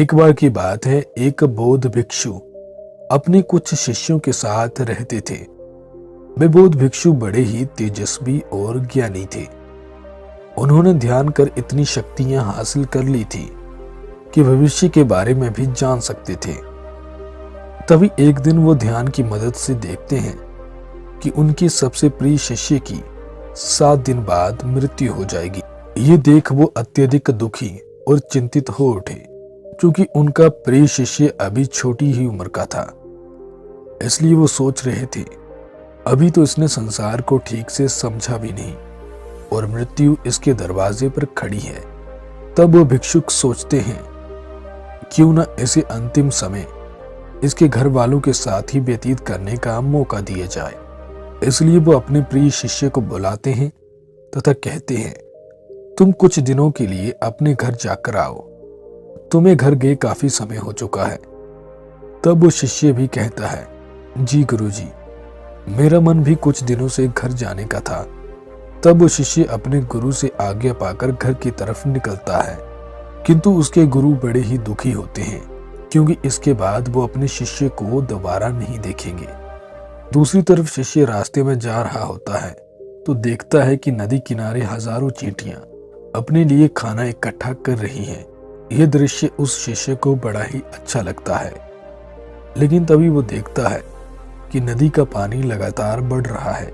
एक बार की बात है, एक बौद्ध भिक्षु अपने कुछ शिष्यों के साथ रहते थे। वे बौद्ध भिक्षु बड़े ही तेजस्वी और ज्ञानी थे। उन्होंने ध्यान कर इतनी शक्तियां हासिल कर ली थी कि भविष्य के बारे में भी जान सकते थे। तभी एक दिन वो ध्यान की मदद से देखते हैं कि उनके सबसे प्रिय शिष्य की 7 दिन बाद मृत्यु हो जाएगी। ये देख वो अत्यधिक दुखी और चिंतित हो उठे, क्योंकि उनका प्रिय शिष्य अभी छोटी ही उम्र का था। इसलिए वो सोच रहे थे, अभी तो इसने संसार को ठीक से समझा भी नहीं और मृत्यु इसके दरवाजे पर खड़ी है। तब वो भिक्षुक सोचते हैं, क्यों ना इसे अंतिम समय इसके घर वालों के साथ ही व्यतीत करने का मौका दिया जाए। इसलिए वो अपने प्रिय शिष्य को बुलाते हैं तथा कहते हैं, तुम कुछ दिनों के लिए अपने घर जाकर आओ, तुम्हें घर गए काफी समय हो चुका है। तब वो शिष्य भी कहता है, जी गुरुजी, मेरा मन भी कुछ दिनों से घर जाने का था। तब वो शिष्य अपने गुरु से आज्ञा पाकर घर की तरफ निकलता है, किंतु उसके गुरु बड़े ही दुखी होते हैं, क्योंकि इसके बाद वो अपने शिष्य को दोबारा नहीं देखेंगे। दूसरी तरफ शिष्य रास्ते में जा रहा होता है तो देखता है कि नदी किनारे हजारों चींटियां अपने लिए खाना इकट्ठा कर रही हैं। यह दृश्य उस शिष्य को बड़ा ही अच्छा लगता है। लेकिन तभी वो देखता है कि नदी का पानी लगातार बढ़ रहा है,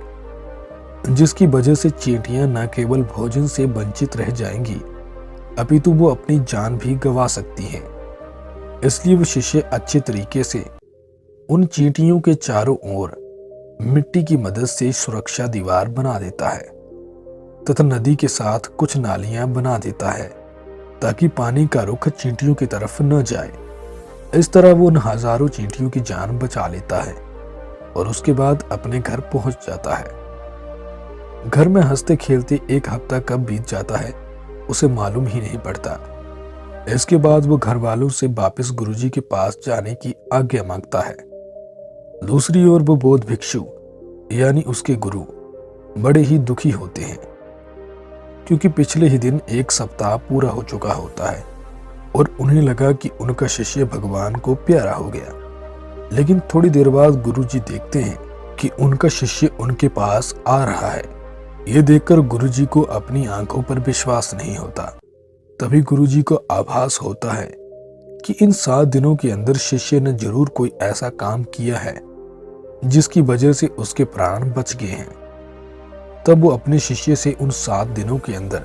जिसकी वजह से चींटियां न केवल भोजन से वंचित रह जाएंगी, अपितु वो अपनी जान भी गंवा सकती हैं। इसलिए वो शिष्य अच्छे तरीके से उन चींटियों के चारों ओर मिट्टी की मदद से सुरक्षा दीवार बना देता है तथा नदी के साथ कुछ नालियां बना देता है, ताकि पानी का रुख चींटियों की तरफ न जाए। इस तरह वो उन हजारों चींटियों की जान बचा लेता है और उसके बाद अपने घर पहुंच जाता है। घर में हंसते खेलते 1 हफ्ता कब बीत जाता है उसे मालूम ही नहीं पड़ता। इसके बाद वो घर वालों से वापस गुरुजी के पास जाने की आज्ञा मांगता है। दूसरी ओर वो बौद्ध भिक्षु यानी उसके गुरु बड़े ही दुखी होते हैं, क्योंकि पिछले ही दिन 1 सप्ताह पूरा हो चुका होता है और उन्हें लगा कि उनका शिष्य भगवान को प्यारा हो गया। लेकिन थोड़ी देर बाद गुरुजी देखते हैं कि उनका शिष्य उनके पास आ रहा है। यह देखकर गुरुजी को अपनी आंखों पर विश्वास नहीं होता। तभी गुरुजी को आभास होता है कि इन 7 दिनों के अंदर शिष्य ने जरूर कोई ऐसा काम किया है जिसकी वजह से उसके प्राण बच गए हैं। तब वो अपने शिष्य से उन 7 दिनों के अंदर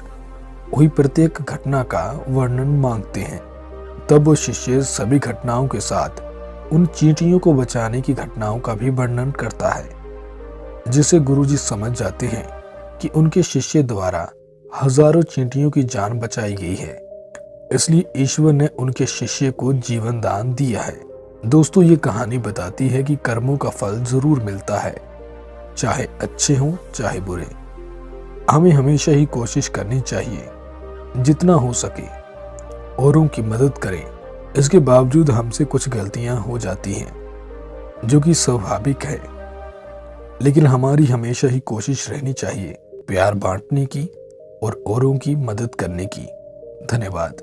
हुई प्रत्येक घटना का वर्णन मांगते हैं। तब वो शिष्य सभी घटनाओं के साथ उन चींटियों को बचाने की घटनाओं का भी वर्णन करता है, जिसे गुरुजी समझ जाते हैं कि उनके शिष्य द्वारा हजारों चींटियों की जान बचाई गई है। इसलिए ईश्वर ने उनके शिष्य को जीवन दान दिया है। दोस्तों, ये कहानी बताती है कि कर्मों का फल जरूर मिलता है, चाहे अच्छे हों चाहे बुरे। हमें हमेशा ही कोशिश करनी चाहिए जितना हो सके औरों की मदद करें। इसके बावजूद हमसे कुछ गलतियां हो जाती हैं, जो कि स्वाभाविक है, लेकिन हमारी हमेशा ही कोशिश रहनी चाहिए प्यार बांटने की और औरों की मदद करने की। धन्यवाद।